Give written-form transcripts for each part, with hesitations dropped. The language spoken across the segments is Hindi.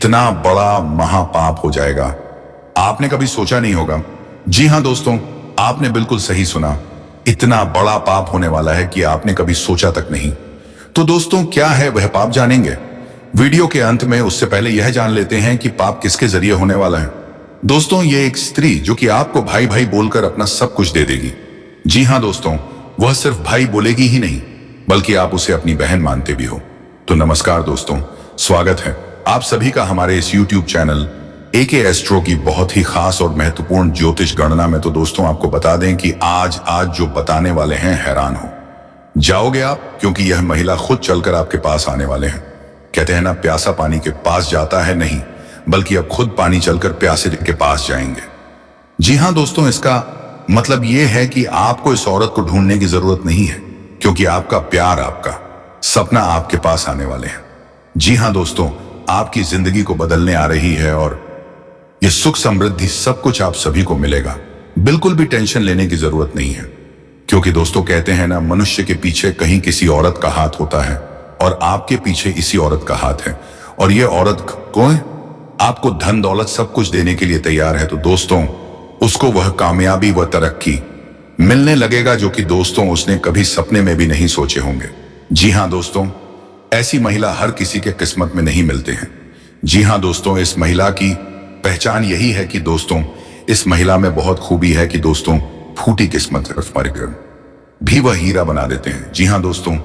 इतना बड़ा महापाप हो जाएगा, आपने कभी सोचा नहीं होगा। जी हाँ दोस्तों, आपने बिल्कुल सही सुना। इतना बड़ा पाप होने वाला है कि आपने कभी सोचा तक नहीं। तो दोस्तों, क्या है वह पाप, जानेंगे वीडियो के अंत में। उससे पहले यह जान लेते हैं कि पाप किसके जरिए होने वाला है। दोस्तों, ये एक स्त्री जो कि आपको भाई भाई बोलकर अपना सब कुछ दे देगी। जी हाँ दोस्तों, वह सिर्फ भाई बोलेगी ही नहीं, बल्कि आप उसे अपनी बहन मानते भी हो। तो नमस्कार दोस्तों, स्वागत है आप सभी का हमारे इस YouTube चैनल AK एस्ट्रो की बहुत ही खास और महत्वपूर्ण ज्योतिष गणना में। तो दोस्तों, आपको बता दें कि आज जो बताने वाले हैं, हैरान हो जाओगे आप, क्योंकि यह महिला खुद चलकर आपके पास आने वाले हैं। कहते हैं ना, प्यासा पानी के पास जाता है, नहीं बल्कि अब खुद पानी चलकर प्यासे के पास जाएंगे। जी हाँ दोस्तों, इसका मतलब यह है कि आपको इस औरत को ढूंढने की जरूरत नहीं है, क्योंकि आपका प्यार, आपका सपना आपके पास आने वाले हैं। जी हाँ दोस्तों, आपकी जिंदगी को बदलने आ रही है और ये सुख समृद्धि सब कुछ आप सभी को मिलेगा। बिल्कुल भी टेंशन लेने की जरूरत नहीं है, क्योंकि दोस्तों कहते हैं ना, मनुष्य के पीछे कहीं किसी औरत का हाथ होता है और आपके पीछे इसी औरत का हाथ है। और ये औरत कौन? आपको धन दौलत सब कुछ देने के लिए तैयार है। तो दोस्तों, उसको वह कामयाबी व तरक्की मिलने लगेगा जो कि दोस्तों उसने कभी सपने में भी नहीं सोचे होंगे। जी हाँ दोस्तों, ऐसी महिला हर किसी के किस्मत में नहीं मिलते हैं। जी हाँ दोस्तों, इस महिला की पहचान यही है कि दोस्तों, इस महिला में बहुत खूबी है कि दोस्तों, फूटी किस्मत भी वह हीरा बना देते हैं। जी हाँ दोस्तों,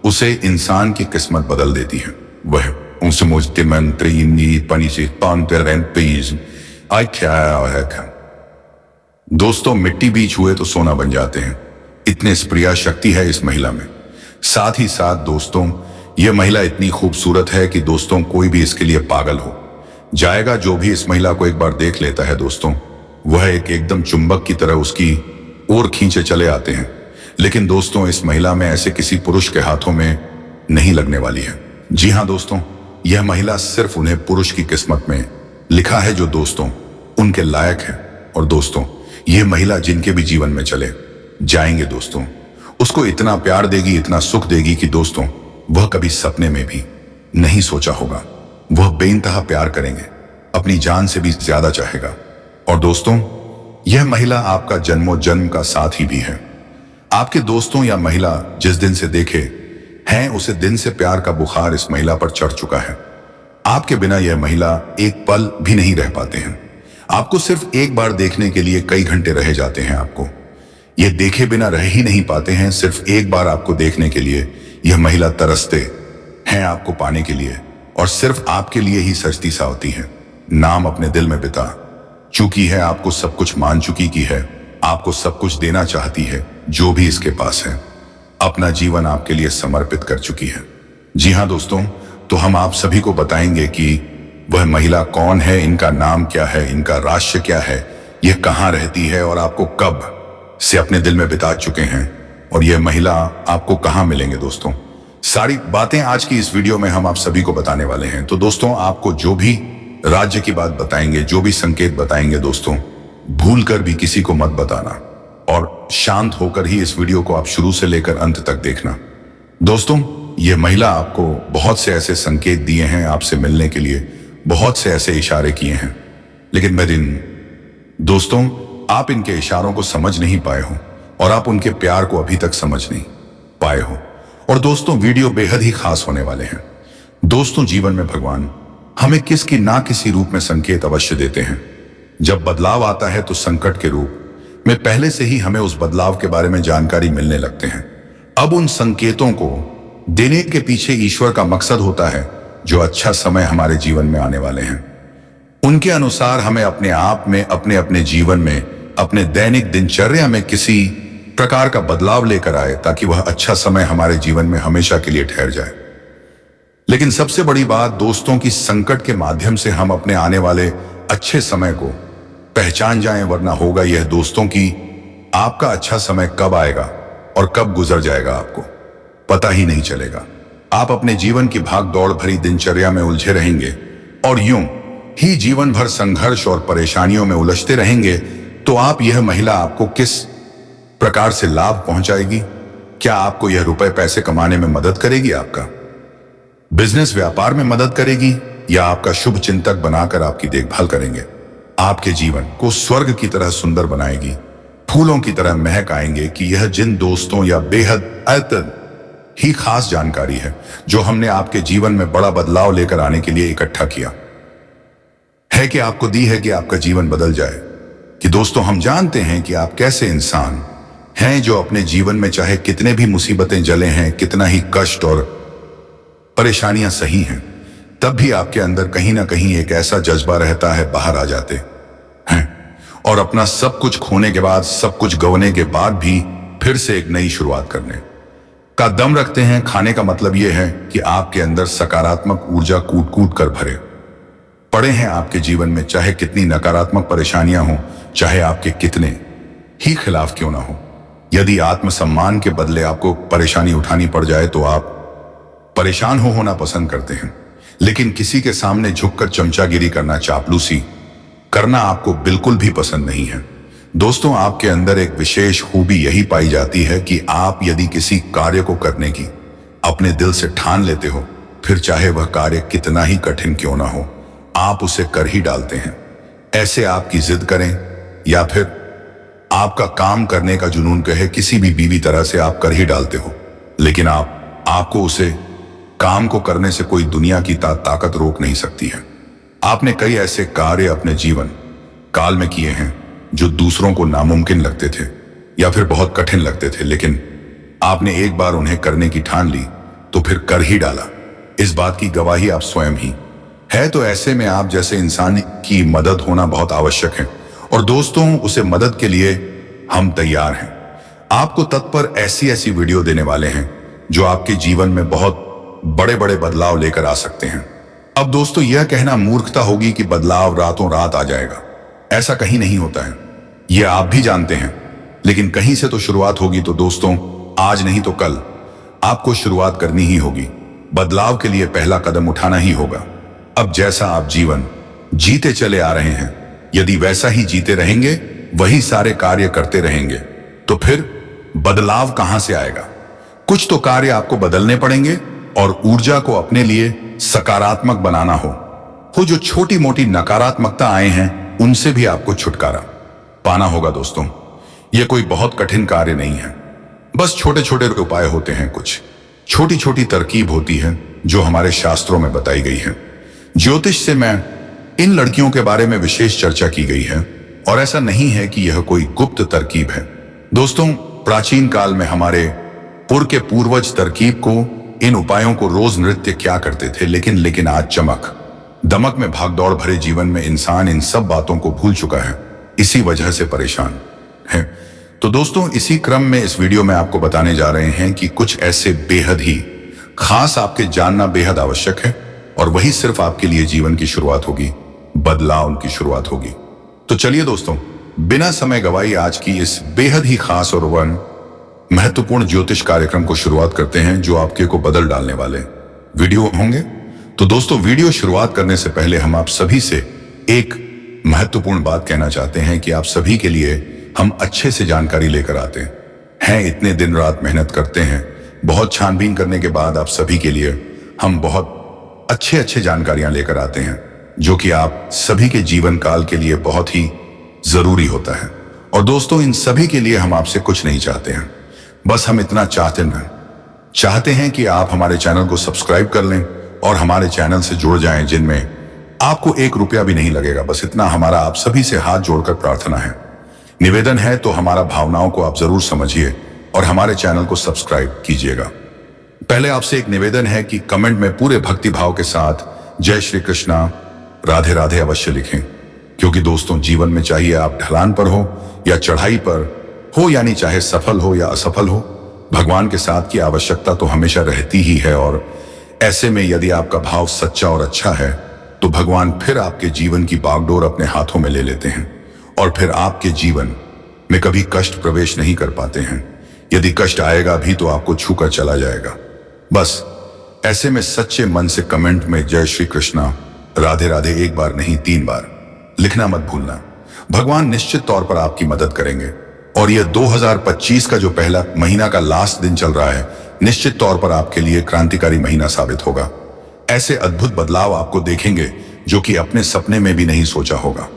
उसे इंसान की किस्मत बदल देती है। वह उनसे मुझते मंत्री पनी से दोस्तों, मिट्टी भी छुए तो सोना बन जाते हैं, इतने प्रिया शक्ति है इस महिला में। साथ ही साथ दोस्तों, यह महिला इतनी खूबसूरत है कि दोस्तों कोई भी इसके लिए पागल हो जाएगा। जो भी इस महिला को एक बार देख लेता है दोस्तों, वह एकदम चुंबक की तरह उसकी ओर खींचे चले आते हैं। लेकिन दोस्तों, इस महिला में ऐसे किसी पुरुष के हाथों में नहीं लगने वाली है। जी हाँ दोस्तों, यह महिला सिर्फ उन्हें पुरुष की किस्मत में लिखा है जो दोस्तों उनके लायक है। और दोस्तों, यह महिला जिनके भी जीवन में चले जाएंगे दोस्तों, उसको इतना प्यार देगी, इतना सुख देगी कि दोस्तों वह कभी सपने में भी नहीं सोचा होगा। वह बेइंतहा प्यार करेंगे, अपनी जान से भी ज्यादा चाहेगा। और दोस्तों, यह महिला आपका जन्मों जन्म का साथी भी है। आपके दोस्तों या महिला जिस दिन से देखे हैं, उसे दिन से प्यार का बुखार इस महिला पर चढ़ चुका है। आपके बिना यह महिला एक पल भी नहीं रह पाते हैं। आपको सिर्फ एक बार देखने के लिए कई घंटे रह जाते हैं। आपको यह देखे बिना रह ही नहीं पाते हैं। सिर्फ एक बार आपको देखने के लिए यह महिला तरसते हैं आपको पाने के लिए, और सिर्फ आपके लिए ही सजती सा होती है। नाम अपने दिल में बिता चुकी है, आपको सब कुछ मान चुकी की है, आपको सब कुछ देना चाहती है जो भी इसके पास है। अपना जीवन आपके लिए समर्पित कर चुकी है। जी हाँ दोस्तों, तो हम आप सभी को बताएंगे कि वह महिला कौन है, इनका नाम क्या है, इनका राष्ट्र क्या है, यह कहाँ रहती है और आपको कब से अपने दिल में बिता चुके हैं, और यह महिला आपको कहाँ मिलेंगे। दोस्तों, सारी बातें आज की इस वीडियो में हम आप सभी को बताने वाले हैं। तो दोस्तों, आपको जो भी राज्य की बात बताएंगे, जो भी संकेत बताएंगे दोस्तों, भूलकर भी किसी को मत बताना और शांत होकर ही इस वीडियो को आप शुरू से लेकर अंत तक देखना। दोस्तों, यह महिला आपको बहुत से ऐसे संकेत दिए हैं आपसे मिलने के लिए, बहुत से ऐसे इशारे किए हैं, लेकिन दोस्तों, आप इनके इशारों को समझ नहीं पाए हो और आप उनके प्यार को अभी तक समझ नहीं पाए हो। और दोस्तों, वीडियो बेहद ही खास होने वाले हैं। दोस्तों, जीवन में भगवान हमें किसी ना किसी रूप में संकेत अवश्य देते हैं। जब बदलाव आता है तो संकट के रूप में पहले से ही हमें उस बदलाव के बारे में जानकारी मिलने लगते हैं। अब उन संकेतों को देने के पीछे ईश्वर का मकसद होता है, जो अच्छा समय हमारे जीवन में आने वाले हैं। उनके अनुसार हमें अपने आप में, अपने अपने जीवन में, अपने दैनिक दिनचर्या में किसी प्रकार का बदलाव लेकर आए, ताकि वह अच्छा समय हमारे जीवन में हमेशा के लिए ठहर जाए। लेकिन सबसे बड़ी बात दोस्तों, की संकट के माध्यम से हम अपने आने वाले अच्छे समय को पहचान जाएं, वरना होगा यह दोस्तों की आपका अच्छा समय कब आएगा और कब गुजर जाएगा आपको पता ही नहीं चलेगा। आप अपने जीवन की भाग दौड़ भरी दिनचर्या में उलझे रहेंगे और यूं ही जीवन भर संघर्ष और परेशानियों में उलझते रहेंगे। तो आप, यह महिला आपको किस प्रकार से लाभ पहुंचाएगी? क्या आपको यह रुपए पैसे कमाने में मदद करेगी? आपका बिजनेस व्यापार में मदद करेगी? या आपका शुभ चिंतक बनाकर आपकी देखभाल करेंगे। आपके जीवन को स्वर्ग की तरह सुंदर बनाएगी, फूलों की तरह महक आएंगे कि यह जिन दोस्तों या बेहद अत्यंत ही खास जानकारी है जो हमने आपके जीवन में बड़ा बदलाव लेकर आने के लिए इकट्ठा किया है कि आपको दी है कि आपका जीवन बदल जाए। कि दोस्तों, हम जानते हैं कि आप कैसे इंसान हैं जो अपने जीवन में चाहे कितने भी मुसीबतें जले हैं, कितना ही कष्ट और परेशानियां सही हैं, तब भी आपके अंदर कहीं ना कहीं एक ऐसा जज्बा रहता है, बाहर आ जाते हैं और अपना सब कुछ खोने के बाद, सब कुछ गंवाने के बाद भी फिर से एक नई शुरुआत करने का दम रखते हैं। खाने का मतलब यह है कि आपके अंदर सकारात्मक ऊर्जा कूट कूट कर भरे पड़े हैं। आपके जीवन में चाहे कितनी नकारात्मक परेशानियां हों, चाहे आपके कितने ही खिलाफ क्यों ना हो, यदि आत्मसम्मान के बदले आपको परेशानी उठानी पड़ जाए तो आप परेशान होना पसंद करते हैं। लेकिन किसी के सामने झुककर चमचागिरी करना, चापलूसी करना आपको बिल्कुल भी पसंद नहीं है। दोस्तों, आपके अंदर एक विशेष खूबी यही पाई जाती है कि आप यदि किसी कार्य को करने की अपने दिल से ठान लेते हो, फिर चाहे वह कार्य कितना ही कठिन क्यों ना हो, आप उसे कर ही डालते हैं। ऐसे आपकी जिद करें या फिर आपका काम करने का जुनून कहे, किसी भी बीवी तरह से आप कर ही डालते हो। लेकिन आपको उसे काम को करने से कोई दुनिया की ताकत रोक नहीं सकती है। आपने कई ऐसे कार्य अपने जीवन काल में किए हैं जो दूसरों को नामुमकिन लगते थे या फिर बहुत कठिन लगते थे, लेकिन आपने एक बार उन्हें करने की ठान ली तो फिर कर ही डाला। इस बात की गवाही आप स्वयं ही है। तो ऐसे में आप जैसे इंसान की मदद होना बहुत आवश्यक है और दोस्तों, उसे मदद के लिए हम तैयार हैं। आपको तत्पर ऐसी ऐसी वीडियो देने वाले हैं जो आपके जीवन में बहुत बड़े बड़े बदलाव लेकर आ सकते हैं। अब दोस्तों, यह कहना मूर्खता होगी कि बदलाव रातों रात आ जाएगा। ऐसा कहीं नहीं होता है, यह आप भी जानते हैं। लेकिन कहीं से तो शुरुआत होगी। तो दोस्तों, आज नहीं तो कल आपको शुरुआत करनी ही होगी। बदलाव के लिए पहला कदम उठाना ही होगा। अब जैसा आप जीवन जीते चले आ रहे हैं, यदि वैसा ही जीते रहेंगे, वही सारे कार्य करते रहेंगे, तो फिर बदलाव कहां से आएगा? कुछ तो कार्य आपको बदलने पड़ेंगे और ऊर्जा को अपने लिए सकारात्मक बनाना हो जो छोटी मोटी नकारात्मकता आए हैं, उनसे भी आपको छुटकारा पाना होगा। दोस्तों, यह कोई बहुत कठिन कार्य नहीं है, बस छोटे छोटे उपाय होते हैं, कुछ छोटी छोटी तरकीब होती है जो हमारे शास्त्रों में बताई गई है। ज्योतिष से मैं इन लड़कियों के बारे में विशेष चर्चा की गई है और ऐसा नहीं है कि यह कोई गुप्त तरकीब है। दोस्तों, प्राचीन काल में हमारे के पूर्वज तरकीब को, इन उपायों को रोज नृत्य क्या करते थे, लेकिन आज चमक दमक में भागदौड़ भरे जीवन में इंसान इन सब बातों को भूल चुका है, इसी वजह से परेशान है। तो दोस्तों, इसी क्रम में इस वीडियो में आपको बताने जा रहे हैं कि कुछ ऐसे बेहद ही खास आपके जानना बेहद आवश्यक है और वही सिर्फ आपके लिए जीवन की शुरुआत होगी, बदलाव की शुरुआत होगी। तो चलिए दोस्तों, बिना समय गवाई आज की इस बेहद ही खास और महत्वपूर्ण ज्योतिष कार्यक्रम को शुरुआत करते हैं, जो आपके को बदल डालने वाले वीडियो होंगे। तो दोस्तों, वीडियो शुरुआत करने से पहले हम आप सभी से एक महत्वपूर्ण बात कहना चाहते हैं कि आप सभी के लिए हम अच्छे से जानकारी लेकर आते हैं। इतने दिन रात मेहनत करते हैं, बहुत छानबीन करने के बाद आप सभी के लिए हम बहुत अच्छे जानकारियां लेकर आते हैं, जो कि आप सभी के जीवन काल के लिए बहुत ही जरूरी होता है। और दोस्तों, इन सभी के लिए हम आपसे कुछ नहीं चाहते हैं, बस हम इतना चाहते हैं कि आप हमारे चैनल को सब्सक्राइब कर लें और हमारे चैनल से जुड़ जाएं, जिनमें आपको 1 रुपया भी नहीं लगेगा। बस इतना हमारा आप सभी से हाथ जोड़कर प्रार्थना है, निवेदन है। तो हमारा भावनाओं को आप जरूर समझिए और हमारे चैनल को सब्सक्राइब कीजिएगा। पहले आपसे एक निवेदन है कि कमेंट में पूरे भक्ति भाव के साथ जय श्री कृष्णा, राधे राधे अवश्य लिखें, क्योंकि दोस्तों, जीवन में चाहिए आप ढलान पर हो या चढ़ाई पर हो, यानी चाहे सफल हो या असफल हो, भगवान के साथ की आवश्यकता तो हमेशा रहती ही है। और ऐसे में यदि आपका भाव सच्चा और अच्छा है, तो भगवान फिर आपके जीवन की बागडोर अपने हाथों में ले लेते हैं और फिर आपके जीवन में कभी कष्ट प्रवेश नहीं कर पाते हैं। यदि कष्ट आएगा भी तो आपको छूकर चला जाएगा। बस ऐसे में सच्चे मन से कमेंट में जय श्री कृष्णा, राधे राधे 1 बार नहीं 3 बार लिखना मत भूलना। भगवान निश्चित तौर पर आपकी मदद करेंगे और यह 2025 का जो पहला महीना का लास्ट दिन चल रहा है, निश्चित तौर पर आपके लिए क्रांतिकारी महीना साबित होगा। ऐसे अद्भुत बदलाव आपको देखेंगे जो कि अपने सपने में भी नहीं सोचा होगा।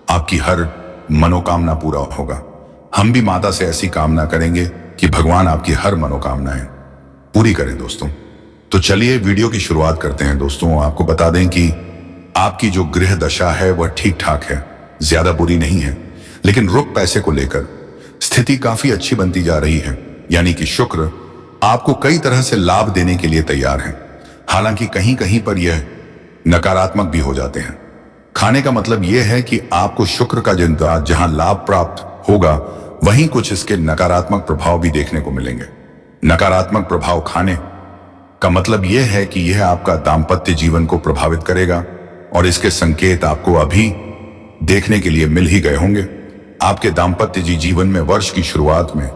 आपकी हर मनोकामना पूरा होगा। हम भी माता से ऐसी कामना करेंगे कि भगवान आपकी हर मनोकामनाएं पूरी करें दोस्तों। तो चलिए वीडियो की शुरुआत करते हैं दोस्तों। आपको बता दें कि आपकी जो गृह दशा है वह ठीक ठाक है, ज्यादा बुरी नहीं है, लेकिन रुक पैसे को लेकर स्थिति काफी अच्छी बनती जा रही है। यानी कि शुक्र आपको कई तरह से लाभ देने के लिए तैयार है। हालांकि कहीं कहीं पर यह नकारात्मक भी हो जाते हैं। खाने का मतलब यह है कि आपको शुक्र का जहां लाभ प्राप्त होगा वहीं कुछ इसके नकारात्मक प्रभाव भी देखने को मिलेंगे। नकारात्मक प्रभाव खाने का मतलब यह है कि यह आपका दाम्पत्य जीवन को प्रभावित करेगा और इसके संकेत आपको अभी देखने के लिए मिल ही गए होंगे। आपके दाम्पत्य जीवन में वर्ष की शुरुआत में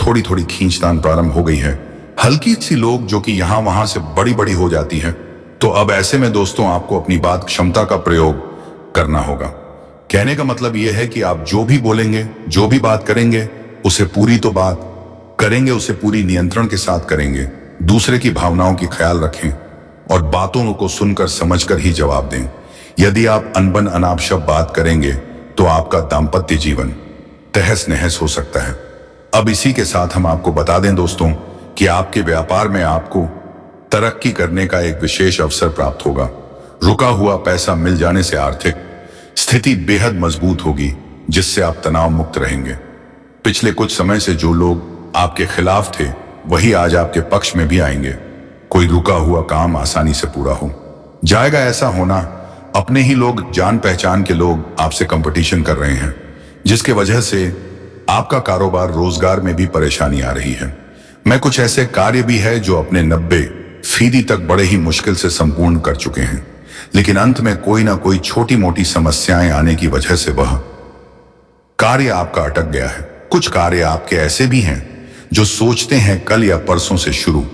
थोड़ी थोड़ी खींचतान प्रारंभ हो गई है। हल्की सी लोग जो कि यहां वहां से बड़ी बड़ी हो जाती है। तो अब ऐसे में दोस्तों आपको अपनी बात क्षमता का प्रयोग करना होगा। कहने का मतलब यह है कि आप जो भी बोलेंगे, जो भी बात करेंगे, उसे पूरी तो बात करेंगे, उसे पूरी नियंत्रण के साथ करेंगे। दूसरे की भावनाओं की ख्याल रखें और बातों को सुनकर समझकर ही जवाब दें। यदि आप अनबन अनाप शब्द बात करेंगे तो आपका दाम्पत्य जीवन तहस नहस हो सकता है। अब इसी के साथ हम आपको बता दें दोस्तों कि आपके व्यापार में आपको तरक्की करने का एक विशेष अवसर प्राप्त होगा। रुका हुआ पैसा मिल जाने से आर्थिक स्थिति बेहद मजबूत होगी, जिससे आप तनाव मुक्त रहेंगे। पिछले कुछ समय से जो लोग आपके खिलाफ थे वही आज आपके पक्ष में भी आएंगे। कोई रुका हुआ काम आसानी से पूरा हो जाएगा। ऐसा होना अपने ही लोग, जान पहचान के लोग आपसे कंपटीशन कर रहे हैं, जिसके वजह से आपका कारोबार रोजगार में भी परेशानी आ रही है। मैं कुछ ऐसे कार्य भी है जो अपने 90% तक बड़े ही मुश्किल से संपूर्ण कर चुके हैं, लेकिन अंत में कोई ना कोई छोटी मोटी समस्याएं आने की वजह से वह कार्य आपका अटक गया है। कुछ कार्य आपके ऐसे भी हैं जो सोचते हैं कल या परसों से शुरू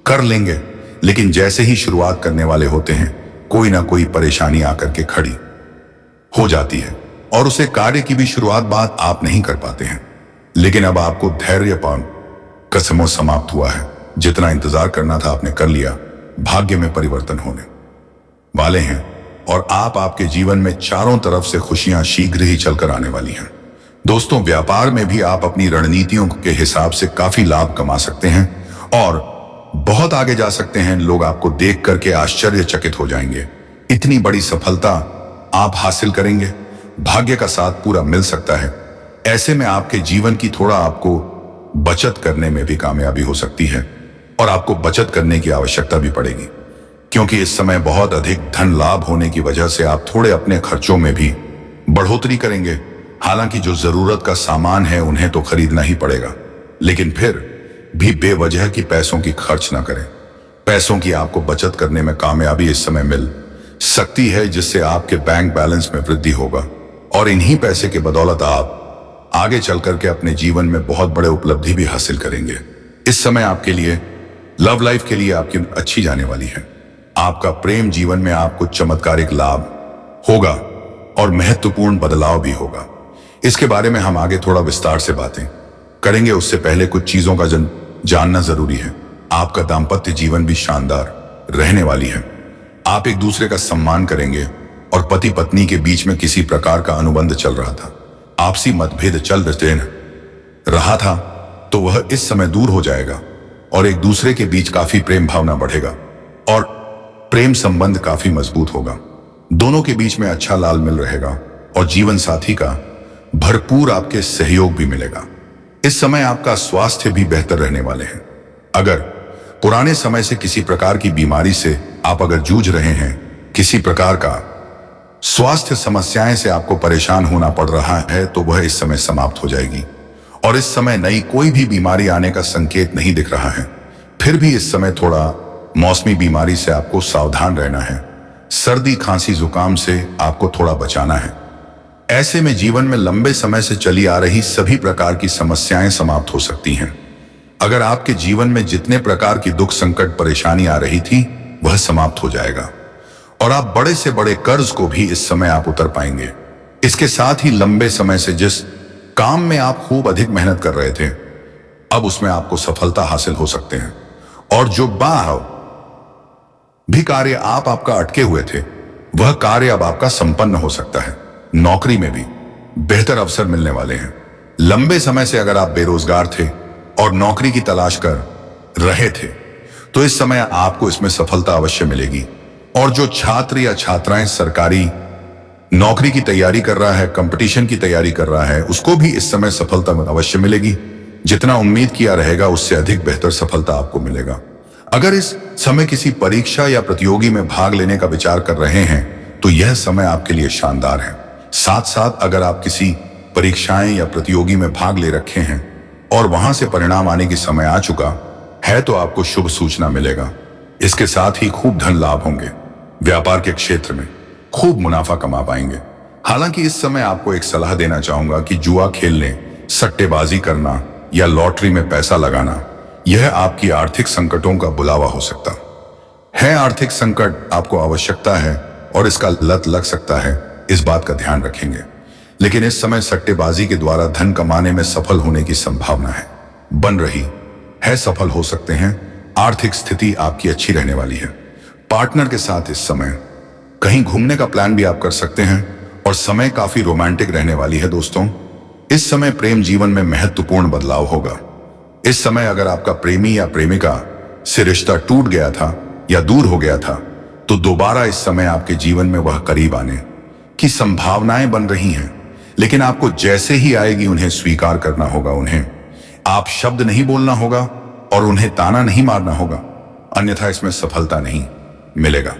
कर लेंगे, लेकिन जैसे ही शुरुआत करने वाले होते हैं कोई ना कोई परेशानी आकर के खड़ी हो जाती है और उसे कार्य की भी शुरुआत बात आप नहीं कर पाते हैं। लेकिन अब आपको धैर्यपूर्ण कसमों समाप्त हुआ है। जितना इंतजार करना था आपने कर लिया। भाग्य में परिवर्तन होने वाले हैं और आपके जीवन में चारों तरफ से खुशियां शीघ्र ही चलकर आने वाली हैं। दोस्तों, व्यापार में भी आप अपनी रणनीतियों के हिसाब से काफी लाभ कमा सकते हैं और बहुत आगे जा सकते हैं। लोग आपको देख करके आश्चर्यचकित हो जाएंगे। इतनी बड़ी सफलता आप हासिल करेंगे। भाग्य का साथ पूरा मिल सकता है। ऐसे में आपके जीवन की थोड़ा आपको बचत करने में भी कामयाबी हो सकती है और आपको बचत करने की आवश्यकता भी पड़ेगी, क्योंकि इस समय बहुत अधिक धन लाभ होने की वजह से आप थोड़े अपने खर्चों में भी बढ़ोतरी करेंगे। हालांकि जो जरूरत का सामान है उन्हें तो खरीदना ही पड़ेगा, लेकिन फिर भी बेवजह की पैसों की खर्च ना करें। पैसों की आपको बचत करने में कामयाबी इस समय मिल सकती है, जिससे आपके बैंक बैलेंस में वृद्धि होगा और इन्हीं पैसे के बदौलत आप आगे चल करके अपने जीवन में बहुत बड़े उपलब्धि भी हासिल करेंगे। इस समय आपके लिए लव लाइफ के लिए आपकी अच्छी जाने वाली है। आपका प्रेम जीवन में आपको चमत्कारिक लाभ होगा और महत्वपूर्ण बदलाव भी होगा। इसके बारे में हम आगे थोड़ा विस्तार से बातें करेंगे। उससे पहले कुछ चीजों का जानना जरूरी है। आपका दाम्पत्य जीवन भी शानदार रहने वाली है। आप एक दूसरे का सम्मान करेंगे और पति पत्नी के बीच में किसी प्रकार का अनुबंध चल रहा था, आपसी मतभेद चल रहा था, तो वह इस समय दूर हो जाएगा और एक दूसरे के बीच काफी प्रेम भावना बढ़ेगा और प्रेम संबंध काफी मजबूत होगा। दोनों के बीच में अच्छा तालमेल रहेगा और जीवन साथी का भरपूर आपके सहयोग भी मिलेगा। इस समय आपका स्वास्थ्य भी बेहतर रहने वाले हैं। अगर पुराने समय से किसी प्रकार की बीमारी से आप अगर जूझ रहे हैं, किसी प्रकार का स्वास्थ्य समस्याएं से आपको परेशान होना पड़ रहा है, तो वह इस समय समाप्त हो जाएगी और इस समय नई कोई भी बीमारी आने का संकेत नहीं दिख रहा है। फिर भी इस समय थोड़ा मौसमी बीमारी से आपको सावधान रहना है। सर्दी खांसी जुकाम से आपको थोड़ा बचाना है। ऐसे में जीवन में लंबे समय से चली आ रही सभी प्रकार की समस्याएं समाप्त हो सकती हैं। अगर आपके जीवन में जितने प्रकार की दुख संकट परेशानी आ रही थी वह समाप्त हो जाएगा और आप बड़े से बड़े कर्ज को भी इस समय आप उतर पाएंगे। इसके साथ ही लंबे समय से जिस काम में आप खूब अधिक मेहनत कर रहे थे, अब उसमें आपको सफलता हासिल हो सकते हैं और जो भी कार्य आपका अटके हुए थे, वह कार्य अब आपका संपन्न हो सकता है। नौकरी में भी बेहतर अवसर मिलने वाले हैं। लंबे समय से अगर आप बेरोजगार थे और नौकरी की तलाश कर रहे थे, तो इस समय आपको इसमें सफलता अवश्य मिलेगी। और जो छात्र या छात्राएं सरकारी नौकरी की तैयारी कर रहा है, कंपटीशन की तैयारी कर रहा है, उसको भी इस समय सफलता अवश्य मिलेगी। जितना उम्मीद किया रहेगा उससे अधिक बेहतर सफलता आपको मिलेगा। अगर इस समय किसी परीक्षा या प्रतियोगी में भाग लेने का विचार कर रहे हैं तो यह समय आपके लिए शानदार है। साथ साथ अगर आप किसी परीक्षाएं या प्रतियोगी में भाग ले रखे हैं और वहां से परिणाम आने की समय आ चुका है तो आपको शुभ सूचना मिलेगा। इसके साथ ही खूब धन लाभ होंगे। व्यापार के क्षेत्र में खूब मुनाफा कमा पाएंगे। हालांकि इस समय आपको एक सलाह देना चाहूंगा कि जुआ खेलने, सट्टेबाजी करना या लॉटरी में पैसा लगाना, यह आपकी आर्थिक संकटों का बुलावा हो सकता है। आर्थिक संकट आपको आवश्यकता है और इसका लत लग सकता है, इस बात का ध्यान रखेंगे। लेकिन इस समय सट्टेबाजी के द्वारा धन कमाने में सफल होने की संभावना है, बन रही है, सफल हो सकते हैं। आर्थिक स्थिति आपकी अच्छी रहने वाली है। पार्टनर के साथ इस समय कहीं घूमने का प्लान भी आप कर सकते हैं और समय काफी रोमांटिक रहने वाली है। दोस्तों, इस समय प्रेम जीवन में महत्वपूर्ण बदलाव होगा। इस समय अगर आपका प्रेमी या प्रेमिका से रिश्ता टूट गया था या दूर हो गया था तो दोबारा इस समय आपके जीवन में वह करीब आने की संभावनाएं बन रही हैं। लेकिन आपको जैसे ही आएगी उन्हें स्वीकार करना होगा। उन्हें आप शब्द नहीं बोलना होगा और उन्हें ताना नहीं मारना होगा, अन्यथा इसमें सफलता नहीं मिलेगा।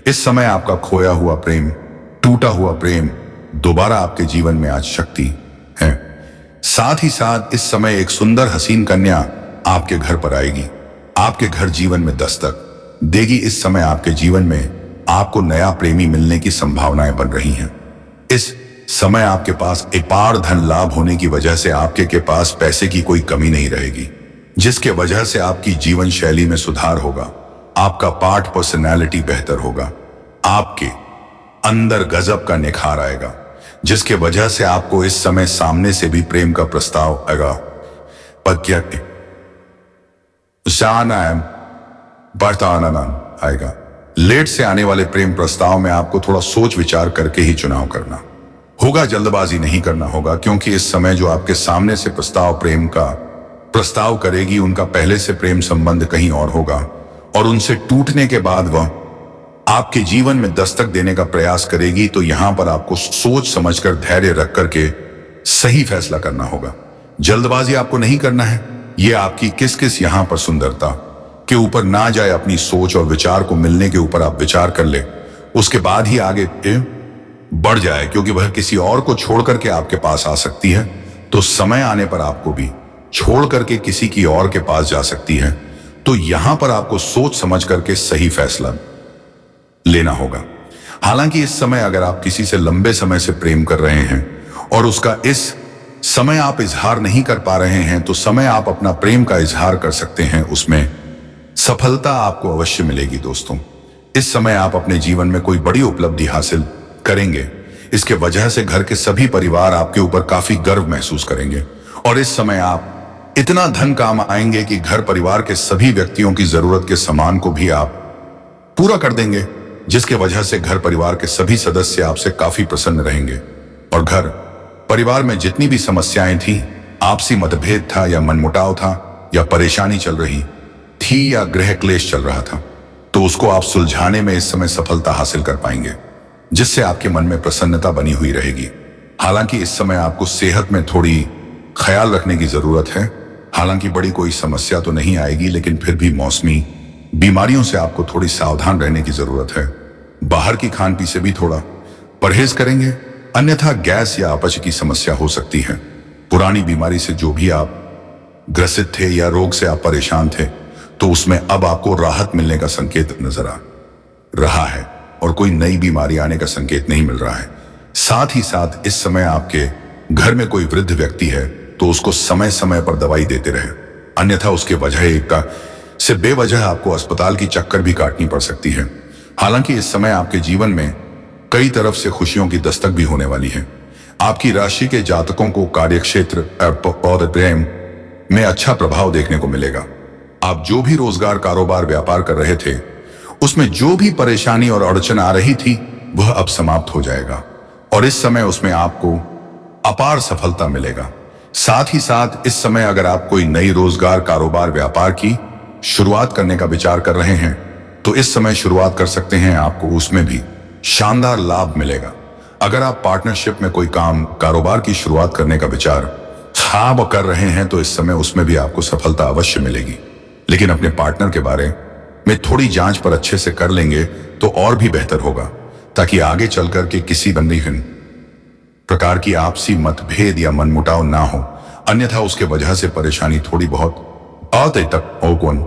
इस समय आपका खोया हुआ प्रेम, टूटा हुआ प्रेम दोबारा आपके जीवन में आज शक्ति है। साथ ही साथ इस समय एक सुंदर हसीन कन्या आपके घर पर आएगी, आपके घर जीवन में दस्तक देगी। इस समय आपके जीवन में आपको नया प्रेमी मिलने की संभावनाएं बन रही हैं। इस समय आपके पास अपार धन लाभ होने की वजह से आपके के पास पैसे की कोई कमी नहीं रहेगी, जिसके वजह से आपकी जीवन शैली में सुधार होगा। आपका पार्ट पर्सनैलिटी बेहतर होगा। आपके अंदर गजब का निखार आएगा, जिसके वजह से आपको इस समय सामने से भी प्रेम का प्रस्ताव आएगा। पर क्या आएगा। लेट से आने वाले प्रेम प्रस्ताव में आपको थोड़ा सोच विचार करके ही चुनाव करना होगा, जल्दबाजी नहीं करना होगा, क्योंकि इस समय जो आपके सामने से प्रेम का प्रस्ताव करेगी उनका पहले से प्रेम संबंध कहीं और होगा और उनसे टूटने के बाद वह आपके जीवन में दस्तक देने का प्रयास करेगी। तो यहां पर आपको सोच समझकर, धैर्य रख करके सही फैसला करना होगा। जल्दबाजी आपको नहीं करना है। यह आपकी किस किस यहां पर सुंदरता के ऊपर ना जाए, अपनी सोच और विचार को मिलने के ऊपर आप विचार कर ले, उसके बाद ही आगे बढ़ जाए, क्योंकि वह किसी और को छोड़ करके आपके पास आ सकती है। तो समय आने पर आपको भी छोड़ करके किसी की और के पास जा सकती है। तो यहां पर आपको सोच समझ करके सही फैसला लेना होगा। हालांकि इस समय अगर आप किसी से लंबे समय से प्रेम कर रहे हैं और उसका इस समय आप इजहार नहीं कर पा रहे हैं, तो समय आप अपना प्रेम का इजहार कर सकते हैं, उसमें सफलता आपको अवश्य मिलेगी। दोस्तों, इस समय आप अपने जीवन में कोई बड़ी उपलब्धि हासिल करेंगे। इसके वजह से घर के सभी परिवार आपके ऊपर काफी गर्व महसूस करेंगे और इस समय आप इतना धन काम आएंगे कि घर परिवार के सभी व्यक्तियों की जरूरत के सामान को भी आप पूरा कर देंगे, जिसके वजह से घर परिवार के सभी सदस्य आपसे काफी प्रसन्न रहेंगे। और घर परिवार में जितनी भी समस्याएं थी, आपसी मतभेद था या मनमुटाव था या परेशानी चल रही थी या गृह क्लेश चल रहा था, तो उसको आप सुलझाने में इस समय सफलता हासिल कर पाएंगे, जिससे आपके मन में प्रसन्नता बनी हुई रहेगी। हालांकि इस समय आपको सेहत में थोड़ी ख्याल रखने की जरूरत है। हालांकि बड़ी कोई समस्या तो नहीं आएगी, लेकिन फिर भी मौसमी बीमारियों से आपको थोड़ी सावधान रहने की जरूरत है। बाहर की खान पी से भी थोड़ा परहेज करेंगे, अन्यथा गैस या अपच की समस्या हो सकती है। पुरानी बीमारी से जो भी आप ग्रसित थे या रोग से आप परेशान थे, तो उसमें अब आपको राहत मिलने का संकेत नजर आ रहा है और कोई नई बीमारी आने का संकेत नहीं मिल रहा है। साथ ही साथ इस समय आपके घर में कोई वृद्ध व्यक्ति है तो उसको समय समय पर दवाई देते रहे, अन्यथा उसके वजह से बेवजह आपको अस्पताल की चक्कर भी काटनी पड़ सकती है। हालांकि इस समय आपके जीवन में कई तरफ से खुशियों की दस्तक भी होने वाली है। आपकी राशि के जातकों को कार्यक्षेत्र और प्रेम में अच्छा प्रभाव देखने को मिलेगा। आप जो भी रोजगार, कारोबार, व्यापार कर रहे थे उसमें जो भी परेशानी और अड़चन आ रही थी वह अब समाप्त हो जाएगा और इस समय उसमें आपको अपार सफलता मिलेगा। साथ ही साथ इस समय अगर आप कोई नई रोजगार, कारोबार, व्यापार की शुरुआत करने का विचार कर रहे हैं तो इस समय शुरुआत कर सकते हैं, आपको उसमें भी शानदार लाभ मिलेगा। अगर आप पार्टनरशिप में कोई काम, कारोबार की शुरुआत करने का विचार आप कर रहे हैं तो इस समय उसमें भी आपको सफलता अवश्य मिलेगी। लेकिन अपने पार्टनर के बारे में थोड़ी जांच पर अच्छे से कर लेंगे तो और भी बेहतर होगा, ताकि आगे चलकर के किसी बंधन प्रकार की आपसी मतभेद या मनमुटाव ना हो, अन्यथा उसके वजह से परेशानी थोड़ी बहुत आते तक कौन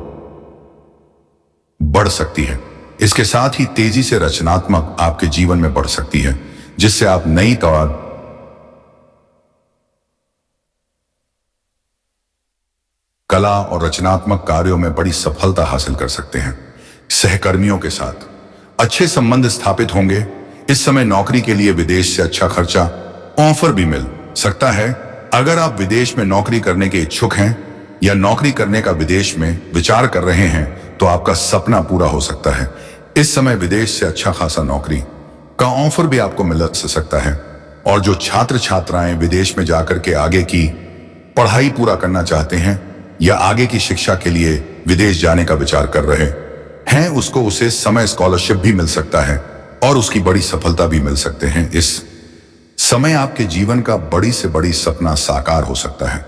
बढ़ सकती है। इसके साथ ही तेजी से रचनात्मक आपके जीवन में बढ़ सकती है, जिससे आप नई तौर कला और रचनात्मक कार्यों में बड़ी सफलता हासिल कर सकते हैं। सहकर्मियों के साथ अच्छे संबंध स्थापित होंगे। इस समय नौकरी के लिए विदेश से अच्छा खर्चा ऑफर भी मिल सकता है। अगर आप विदेश में नौकरी करने के इच्छुक हैं या नौकरी करने का विदेश में विचार कर रहे हैं तो आपका सपना पूरा हो सकता है। इस समय विदेश से अच्छा खासा नौकरी का ऑफर भी आपको मिल सकता है। और जो छात्र छात्राएं विदेश में जाकर के आगे की पढ़ाई पूरा करना चाहते हैं या आगे की शिक्षा के लिए विदेश जाने का विचार कर रहे हैं, उसको उसे समय स्कॉलरशिप भी मिल सकता है और उसकी बड़ी सफलता भी मिल सकते हैं। इस समय आपके जीवन का बड़ी से बड़ी सपना साकार हो सकता है।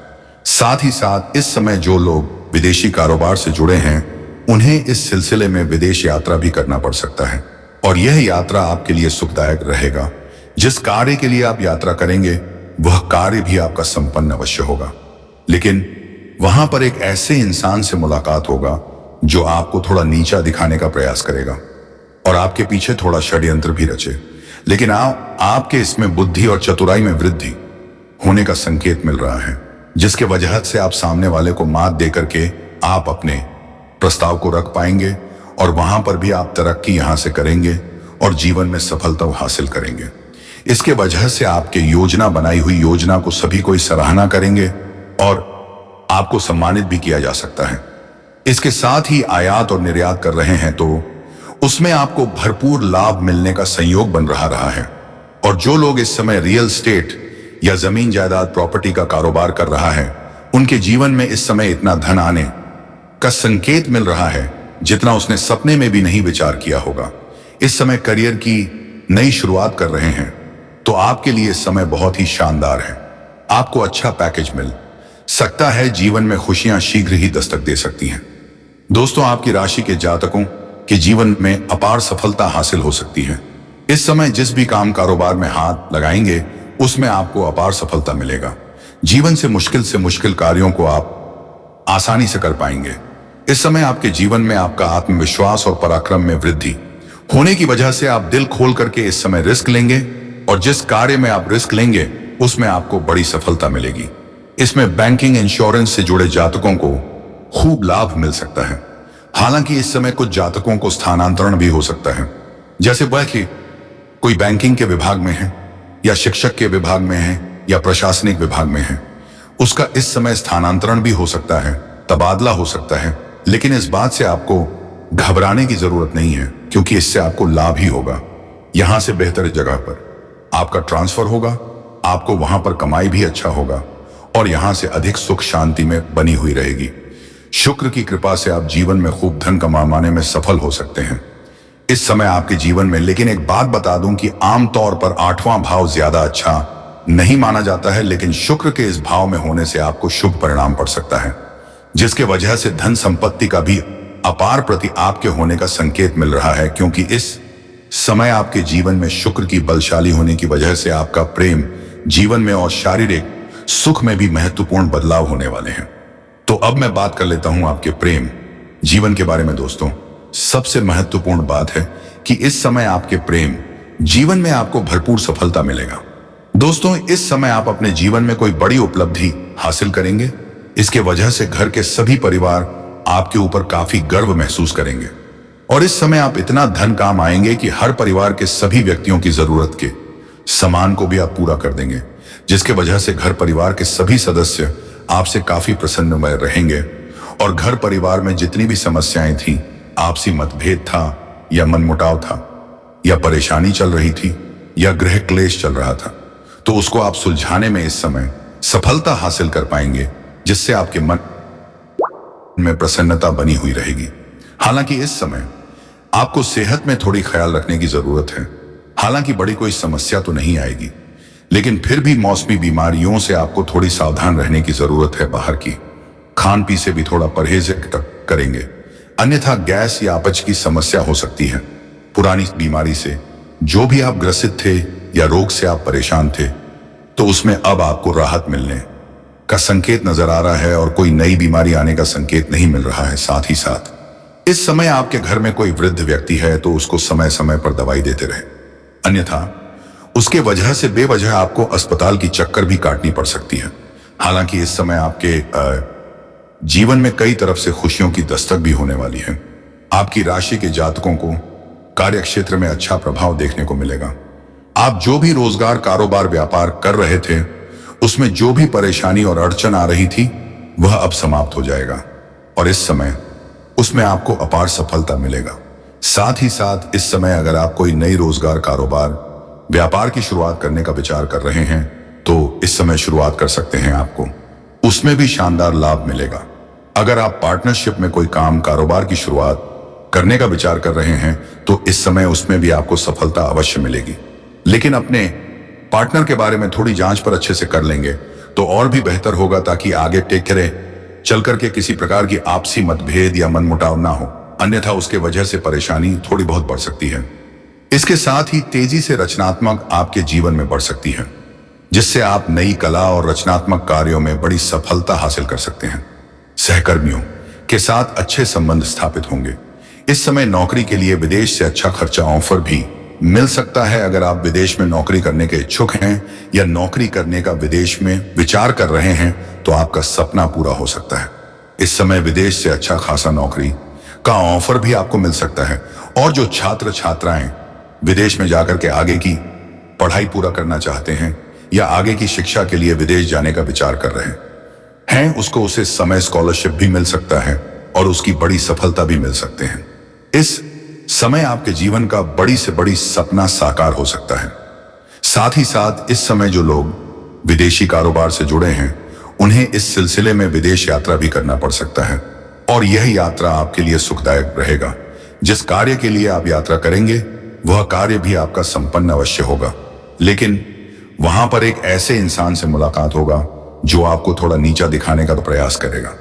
साथ ही साथ इस समय जो लोग विदेशी कारोबार से जुड़े हैं उन्हें इस सिलसिले में विदेश यात्रा भी करना पड़ सकता है और यह यात्रा आपके लिए सुखदायक रहेगा। जिस कार्य के लिए आप यात्रा करेंगे वह कार्य भी आपका संपन्न अवश्य होगा, लेकिन वहां पर एक ऐसे इंसान से मुलाकात होगा जो आपको थोड़ा नीचा दिखाने का प्रयास करेगा और आपके पीछे थोड़ा षड्यंत्र भी रचे। लेकिन आपके इसमें बुद्धि और चतुराई में वृद्धि होने का संकेत मिल रहा है, जिसके वजह से आप सामने वाले को मात देकर के आप अपने प्रस्ताव को रख पाएंगे और वहां पर भी आप तरक्की यहां से करेंगे और जीवन में सफलता हासिल करेंगे। इसके वजह से आपके योजना बनाई हुई योजना को सभी कोई सराहना करेंगे और आपको सम्मानित भी किया जा सकता है। इसके साथ ही आयात और निर्यात कर रहे हैं तो उसमें आपको भरपूर लाभ मिलने का संयोग बन रहा है। और जो लोग इस समय रियल स्टेट या जमीन जायदाद प्रॉपर्टी का कारोबार कर रहा है उनके जीवन में इस समय इतना धन आने का संकेत मिल रहा है जितना उसने सपने में भी नहीं विचार किया होगा। इस समय करियर की नई शुरुआत कर रहे हैं तो आपके लिए समय बहुत ही शानदार है। आपको अच्छा पैकेज मिल सकता है, जीवन में खुशियां शीघ्र ही दस्तक दे सकती हैं। दोस्तों, आपकी राशि के जातकों के जीवन में अपार सफलता हासिल हो सकती है। इस समय जिस भी काम कारोबार में हाथ लगाएंगे उसमें आपको अपार सफलता मिलेगा। जीवन से मुश्किल कार्यों को आप आसानी से कर पाएंगे। इस समय आपके जीवन में आपका आत्मविश्वास और पराक्रम में वृद्धि होने की वजह से आप दिल खोल करके इस समय रिस्क लेंगे और जिस कार्य में आप रिस्क लेंगे उसमें आपको बड़ी सफलता मिलेगी। इसमें बैंकिंग, इंश्योरेंस से जुड़े जातकों को खूब लाभ मिल सकता है। हालांकि इस समय कुछ जातकों को स्थानांतरण भी हो सकता है, जैसे वह कि कोई बैंकिंग के विभाग में है या शिक्षक के विभाग में है या प्रशासनिक विभाग में है, उसका इस समय स्थानांतरण भी हो सकता है, तबादला हो सकता है। लेकिन इस बात से आपको घबराने की जरूरत नहीं है, क्योंकि इससे आपको लाभ ही होगा। यहां से बेहतर जगह पर आपका ट्रांसफर होगा, आपको वहां पर कमाई भी अच्छा होगा और यहां से अधिक सुख शांति में बनी हुई रहेगी। शुक्र की कृपा से आप जीवन में खूब धन कमाने में सफल हो सकते हैं इस समय आपके जीवन में। लेकिन एक बात बता दूं कि आमतौर पर 8वां भाव ज्यादा अच्छा नहीं माना जाता है, लेकिन शुक्र के इस भाव में होने से आपको शुभ परिणाम पड़ सकता है, जिसके वजह से धन संपत्ति का भी अपार प्रति आपके होने का संकेत मिल रहा है। क्योंकि इस समय आपके जीवन में शुक्र की बलशाली होने की वजह से आपका प्रेम जीवन में और शारीरिक सुख में भी महत्वपूर्ण बदलाव होने वाले हैं। तो अब मैं बात कर लेता हूं आपके प्रेम जीवन के बारे में। दोस्तों, सबसे महत्वपूर्ण बात है कि इस समय आपके प्रेम जीवन में आपको भरपूर सफलता मिलेगा। दोस्तों, इस समय आप अपने जीवन में कोई बड़ी उपलब्धि हासिल करेंगे। इसके वजह से घर के सभी परिवार आपके ऊपर काफी गर्व महसूस करेंगे और इस समय आप इतना धन काम आएंगे कि हर परिवार के सभी व्यक्तियों की जरूरत के सामान को भी आप पूरा कर देंगे, जिसके वजह से घर परिवार के सभी सदस्य आपसे काफी प्रसन्न रहेंगे और घर परिवार में जितनी भी समस्याएं थी, आपसी मतभेद था, या मनमुटाव था, या परेशानी चल रही थी, या गृह क्लेश चल रहा था, तो उसको आप सुलझाने में इस समय सफलता हासिल कर पाएंगे, जिससे आपके मन में प्रसन्नता बनी हुई रहेगी। हालांकि इस समय आपको सेहत में थोड़ी ख्याल रखने की जरूरत है। हालांकि बड़ी कोई समस्या तो नहीं आएगी, लेकिन फिर भी मौसमी बीमारियों से आपको थोड़ी सावधान रहने की जरूरत है। बाहर की खान पी से भी थोड़ा परहेज करेंगे, अन्यथा गैस या अपच की समस्या हो सकती है। पुरानी बीमारी से जो भी आप ग्रसित थे या रोग से आप परेशान थे, तो उसमें अब आपको राहत मिलने का संकेत नजर आ रहा है और कोई नई बीमारी आने का संकेत नहीं मिल रहा है। साथ ही साथ इस समय आपके घर में कोई वृद्ध व्यक्ति है तो उसको समय समय पर दवाई देते रहे, अन्यथा उसके वजह से बेवजह आपको अस्पताल की चक्कर भी काटनी पड़ सकती है। हालांकि इस समय आपके जीवन में कई तरफ से खुशियों की दस्तक भी होने वाली है। आपकी राशि के जातकों को कार्य क्षेत्र में अच्छा प्रभाव देखने को मिलेगा। आप जो भी रोजगार, कारोबार, व्यापार कर रहे थे, उसमें जो भी परेशानी और अड़चन आ रही थी, वह अब समाप्त हो जाएगा और इस समय उसमें आपको अपार सफलता मिलेगा। साथ ही साथ इस समय अगर आप कोई नई रोजगार, कारोबार, व्यापार की शुरुआत करने का विचार कर रहे हैं, तो इस समय शुरुआत कर सकते हैं। आपको उसमें भी शानदार लाभ मिलेगा। अगर आप पार्टनरशिप में कोई काम, कारोबार की शुरुआत करने का विचार कर रहे हैं, तो इस समय उसमें भी आपको सफलता अवश्य मिलेगी। लेकिन अपने पार्टनर के बारे में थोड़ी जांच पर अच्छे से कर लेंगे तो और भी बेहतर होगा, ताकि आगे टेक करे चल करके किसी प्रकार की आपसी मतभेद या मनमुटाव ना हो, अन्यथा उसके वजह से परेशानी थोड़ी बहुत बढ़ सकती है। इसके साथ ही तेजी से रचनात्मक आपके जीवन में बढ़ सकती है, जिससे आप नई कला और रचनात्मक कार्यों में बड़ी सफलता हासिल कर सकते हैं। सहकर्मियों के साथ अच्छे संबंध स्थापित होंगे। इस समय नौकरी के लिए विदेश से अच्छा खर्चा ऑफर भी मिल सकता है। अगर आप विदेश में नौकरी करने के इच्छुक हैं या नौकरी करने का विदेश में विचार कर रहे हैं, तो आपका सपना पूरा हो सकता है। इस समय विदेश से अच्छा खासा नौकरी का ऑफर भी आपको मिल सकता है। और जो छात्र छात्राएं विदेश में जाकर के आगे की पढ़ाई पूरा करना चाहते हैं या आगे की शिक्षा के लिए विदेश जाने का विचार कर रहे हैं, उसको उसे समय स्कॉलरशिप भी मिल सकता है और उसकी बड़ी सफलता भी मिल सकते हैं। इस समय आपके जीवन का बड़ी से बड़ी सपना साकार हो सकता है। साथ ही साथ इस समय जो लोग विदेशी कारोबार से जुड़े हैं, उन्हें इस सिलसिले में विदेश यात्रा भी करना पड़ सकता है और यह यात्रा आपके लिए सुखदायक रहेगा। जिस कार्य के लिए आप यात्रा करेंगे, वह कार्य भी आपका संपन्न अवश्य होगा, लेकिन वहां पर एक ऐसे इंसान से मुलाकात होगा जो आपको थोड़ा नीचा दिखाने का प्रयास करेगा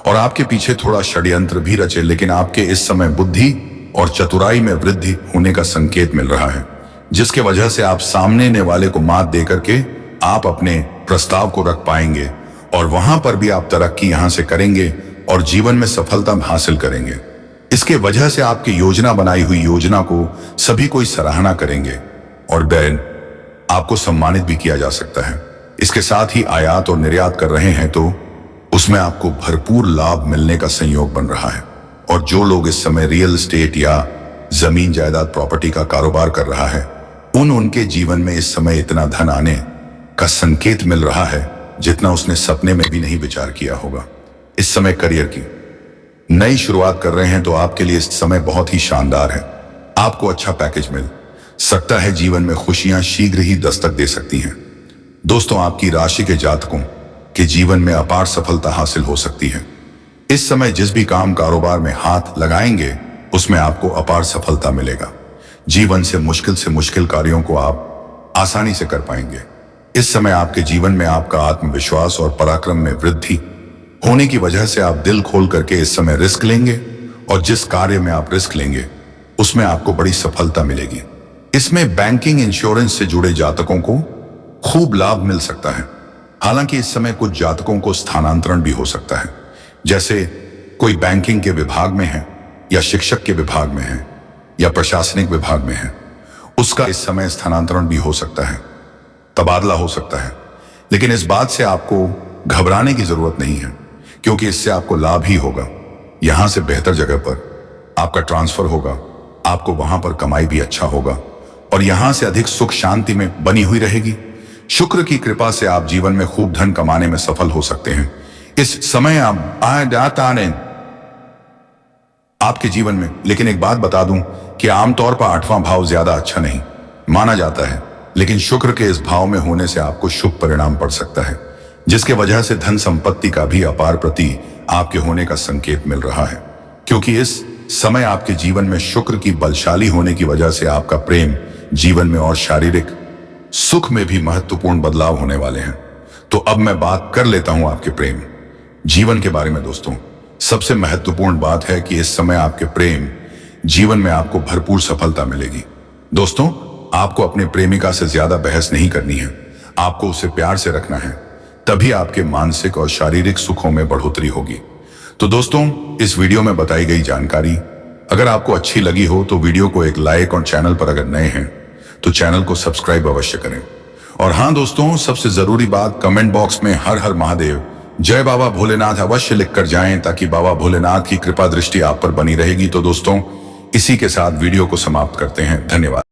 और आपके पीछे थोड़ा षड्यंत्र भी रचे। लेकिन आपके इस समय बुद्धि और चतुराई में वृद्धि होने का संकेत मिल रहा है, जिसके वजह से आप सामने वाले को मात दे करके आप अपने प्रस्ताव को रख पाएंगे और वहां पर भी आप तरक्की यहां से करेंगे और जीवन में सफलता हासिल करेंगे। इसके वजह से आपकी योजना, बनाई हुई योजना को सभी कोई सराहना करेंगे और बैन आपको सम्मानित भी किया जा सकता है। इसके साथ ही आयात और निर्यात कर रहे हैं तो उसमें आपको भरपूर लाभ मिलने का संयोग बन रहा है। और जो लोग इस समय रियल एस्टेट या जमीन जायदाद, प्रॉपर्टी का कारोबार कर रहा है, उनके जीवन में इस समय इतना धन आने का संकेत मिल रहा है जितना उसने सपने में भी नहीं विचार किया होगा। इस समय करियर की नई शुरुआत कर रहे हैं तो आपके लिए इस समय बहुत ही शानदार है। आपको अच्छा पैकेज मिल सकता है। जीवन में खुशियां शीघ्र ही दस्तक दे सकती हैं। दोस्तों, आपकी राशि के जातकों के जीवन में अपार सफलता हासिल हो सकती है। इस समय जिस भी काम, कारोबार में हाथ लगाएंगे, उसमें आपको अपार सफलता मिलेगा। जीवन से मुश्किल कार्यों को आप आसानी से कर पाएंगे। इस समय आपके जीवन में आपका आत्मविश्वास और पराक्रम में वृद्धि होने की वजह से आप दिल खोल करके इस समय रिस्क लेंगे और जिस कार्य में आप रिस्क लेंगे उसमें आपको बड़ी सफलता मिलेगी। इसमें बैंकिंग, इंश्योरेंस से जुड़े जातकों को खूब लाभ मिल सकता है। हालांकि इस समय कुछ जातकों को स्थानांतरण भी हो सकता है, जैसे कोई बैंकिंग के विभाग में है या शिक्षक के विभाग में है या प्रशासनिक विभाग में है, उसका इस समय स्थानांतरण भी हो सकता है, तबादला हो सकता है। लेकिन इस बात से आपको घबराने की जरूरत नहीं है, क्योंकि इससे आपको लाभ ही होगा। यहां से बेहतर जगह पर आपका ट्रांसफर होगा, आपको वहां पर कमाई भी अच्छा होगा और यहां से अधिक सुख शांति में बनी हुई रहेगी। शुक्र की कृपा से आप जीवन में खूब धन कमाने में सफल हो सकते हैं। इस समय आप आपके जीवन में, लेकिन एक बात बता दूं कि आमतौर पर 8वां भाव ज्यादा अच्छा नहीं माना जाता है, लेकिन शुक्र के इस भाव में होने से आपको शुभ परिणाम पड़ सकता है, जिसके वजह से धन संपत्ति का भी अपार प्रति आपके होने का संकेत मिल रहा है। क्योंकि इस समय आपके जीवन में शुक्र की बलशाली होने की वजह से आपका प्रेम जीवन में और शारीरिक सुख में भी महत्वपूर्ण बदलाव होने वाले हैं। तो अब मैं बात कर लेता हूं आपके प्रेम जीवन के बारे में। दोस्तों, सबसे महत्वपूर्ण बात है कि इस समय आपके प्रेम जीवन में आपको भरपूर सफलता मिलेगी। दोस्तों, आपको अपने प्रेमिका से ज्यादा बहस नहीं करनी है, आपको उसे प्यार से रखना है, तभी आपके मानसिक और शारीरिक सुखों में बढ़ोतरी होगी। तो दोस्तों, इस वीडियो में बताई गई जानकारी अगर आपको अच्छी लगी हो तो वीडियो को एक लाइक और चैनल पर अगर नए हैं तो चैनल को सब्सक्राइब अवश्य करें। और हाँ दोस्तों, सबसे जरूरी बात, कमेंट बॉक्स में हर हर महादेव, जय बाबा भोलेनाथ अवश्य लिखकर जाएं, ताकि बाबा भोलेनाथ की कृपा दृष्टि आप पर बनी रहेगी। तो दोस्तों, इसी के साथ वीडियो को समाप्त करते हैं। धन्यवाद।